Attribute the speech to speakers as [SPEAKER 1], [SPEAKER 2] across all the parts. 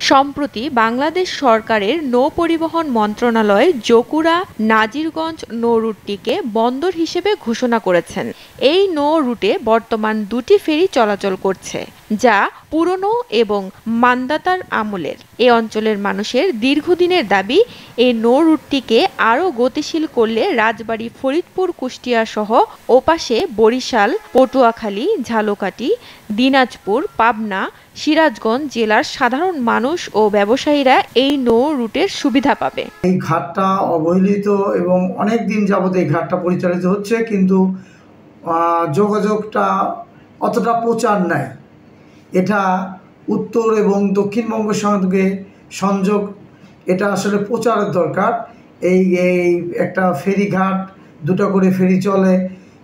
[SPEAKER 1] সম্প্রতি বাংলাদেশ সরকারের নৌ পরিবহন মন্ত্রণালয় জকুরা নাজিরগঞ্জ নৌ রুটটিকে বন্দর হিসেবে ঘোষণা করেছেন। এই নৌ রুটে বর্তমান দুটি ফেরি চলাচল করছে, যা পুরনো এবং মান্দাতার আমলের। এ অঞ্চলের মানুষের দীর্ঘদিনের দাবি, এই নৌ রুটটিকে আরও গতিশীল করলে রাজবাড়ী, ফরিদপুর, কুষ্টিয়া সহ ওপাশে বরিশাল, পটুয়াখালী, ঝালকাঠি, দিনাজপুর, পাবনা, সিরাজগঞ্জ জেলার সাধারণ মানুষ ও ব্যবসায়ীরা এই নৌ রুটের সুবিধা পাবে।
[SPEAKER 2] এই ঘাটটা অবহেলিত এবং অনেক দিন যাবত এই ঘাটটা পরিচালিত হচ্ছে, কিন্তু যোগাযোগটা অতটা প্রচার নাই। এটা উত্তর এবং দক্ষিণবঙ্গের সঙ্গে সংযোগ, এটা আসলে প্রচারের দরকার। এই একটা ফেরিঘাট, দুটো করে ফেরি চলে,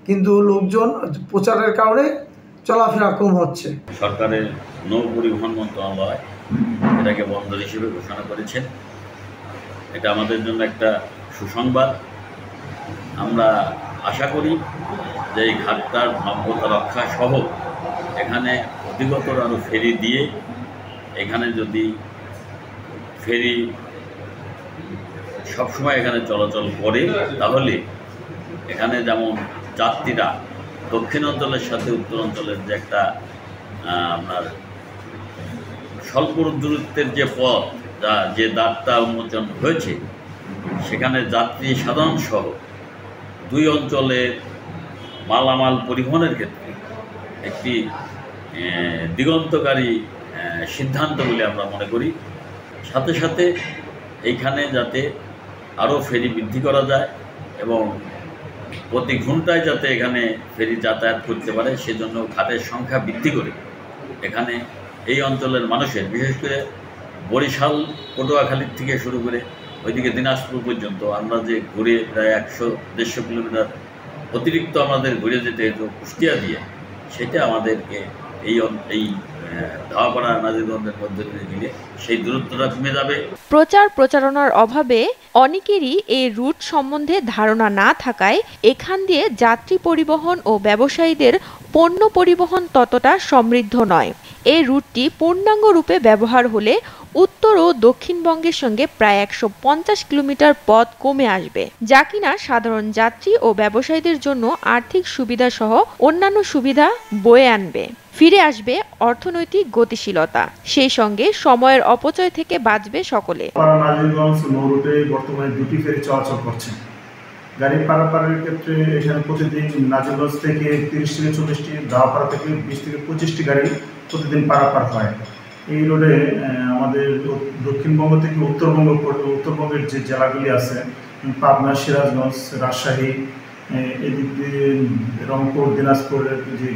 [SPEAKER 2] কিন্তু লোকজন প্রচারের কারণে চলাফেরা কম হচ্ছে।
[SPEAKER 3] সরকারের নৌ পরিবহন মন্ত্রণালয় এটাকে বন্দর হিসেবে ঘোষণা করেছেন। এটা আমাদের জন্য একটা সুসংবাদ। আমরা আশা করি যে এই ঘাটটার নব্যতা রক্ষা সহ এখানে অধিকতর আরও ফেরি দিয়ে এখানে যদি ফেরি সবসময় এখানে চলাচল করে, তাহলে এখানে যেমন যাত্রীরা দক্ষিণ অঞ্চলের সাথে উত্তর অঞ্চলের যে একটা আপনার স্বল্প দূরত্বের যে পথ, যে দ্বারটা উন্মোচন হয়েছে, সেখানে যাত্রী সাধারণ সহ দুই অঞ্চলের মালামাল পরিবহনের ক্ষেত্রে একটি দিগন্তকারী সিদ্ধান্ত বলে আমরা মনে করি। সাথে সাথে এইখানে যাতে আরও ফেরি বৃদ্ধি করা যায় এবং প্রতি ঘন্টায় যাতে এখানে ফেরি যাতায়াত করতে পারে, সেজন্য ঘাটের সংখ্যা বৃদ্ধি করে এখানে এই অঞ্চলের মানুষের, বিশেষ করে বরিশাল, পটুয়াখালীর থেকে শুরু করে ওইদিকে দিনাজপুর পর্যন্ত আমরা যে ঘুরে প্রায় 100-150 কিলোমিটার অতিরিক্ত আমাদের ঘুরে যেতে হতো কুষ্টিয়া দিয়ে, সেটা আমাদেরকে এই ধাওয়াপাড়া নাজিরগঞ্জের মধ্যে দিয়ে দিলে সেই দূরত্বটা কমে যাবে।
[SPEAKER 1] প্রচারণার অভাবে অনেকেরই এই রুট সম্বন্ধে ধারণা না থাকায় এখান দিয়ে যাত্রী পরিবহন ও ব্যবসায়ীদের পণ্য পরিবহন ততটা সমৃদ্ধ নয়। এই রুটটি পূর্ণাঙ্গ রূপে ব্যবহার হলে উত্তর ও দক্ষিণবঙ্গের সঙ্গে প্রায় 150 কিলোমিটার পথ কমে আসবে, যা কিনা সাধারণ যাত্রী ও ব্যবসায়ীদের জন্য আর্থিক সুবিধা সহ অন্যান্য সুবিধা বয়ে আনবে। ফিরে আসবে অর্থনৈতিক গতিশীলতা, সেই সঙ্গে সময়ের অপচয় থেকে বাঁচবে সকলে।
[SPEAKER 4] নাজিরগঞ্জ নৌ রুটে বর্তমানে দুটি ফেরি চলাচল করছে। গাড়ি পারাপারের ক্ষেত্রে এখানে প্রতিদিন নাজিরগঞ্জ থেকে 30-40টি, ধাওয়াপাড়া থেকে 20-25টি গাড়ি প্রতিদিন পারাপার হয়। এই রোডে আমাদের দক্ষিণবঙ্গ থেকে উত্তরবঙ্গের যে জেলাগুলি আছে, পাবনা, সিরাজগঞ্জ, রাজশাহী, এদিক দিয়ে রংপুর, দিনাজপুরের যে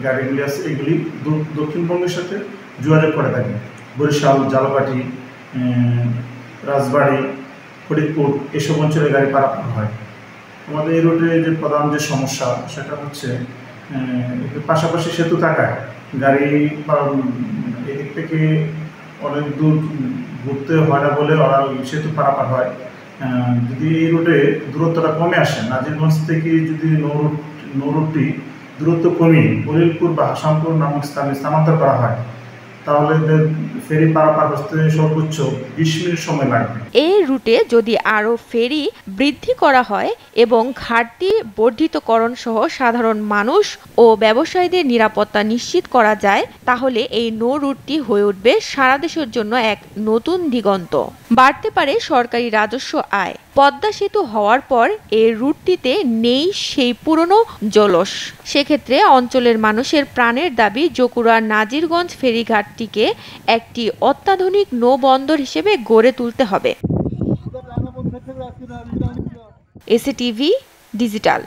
[SPEAKER 4] গাড়িগুলি আছে, এগুলি দক্ষিণবঙ্গের সাথে যোগাযোগ করে থাকে। বরিশাল, ঝালকাঠি, রাজবাড়ী, ফরিদপুর এসব অঞ্চলে গাড়ি পারাপার হয়। আমাদের এই রোডে যে প্রধান যে সমস্যা, সেটা হচ্ছে পাশাপাশি সেতু থাকায় গাড়ি এদিক থেকে অনেক দূর ঘুরতে হয় না বলে ওরা সেতু পারাপার হয়। যদি এই রুটে দূরত্বটা কমে আসে, নাজিরগঞ্জ থেকে যদি নৌ রুটটি দূরত্ব কমিয়ে ফরিদপুর বা হাসানপুর নামক স্থানে স্থানান্তর করা হয়, তাহলে ফেরি পারাপার হতে সর্বোচ্চ 20 মিনিট সময় লাগবে।
[SPEAKER 1] এই রুটে যদি আরও ফেরি বৃদ্ধি করা হয় এবং ঘাটতি বর্ধিতকরণ সহ সাধারণ মানুষ ও ব্যবসায়ীদের নিরাপত্তা নিশ্চিত করা যায়, তাহলে এই নৌ রুটটি হয়ে উঠবে সারা দেশের জন্য এক নতুন দিগন্ত। বাড়তে পারে সরকারি রাজস্ব আয়। পদ্মা সেতু হওয়ার পর এই রুটটিতে নেই সেই পুরনো জলস। সেক্ষেত্রে অঞ্চলের মানুষের প্রাণের দাবি, জকুরা নাজিরগঞ্জ ফেরিঘাটটিকে একটি অত্যাধুনিক নৌবন্দর হিসেবে গড়ে তুলতে হবে। SATV digital.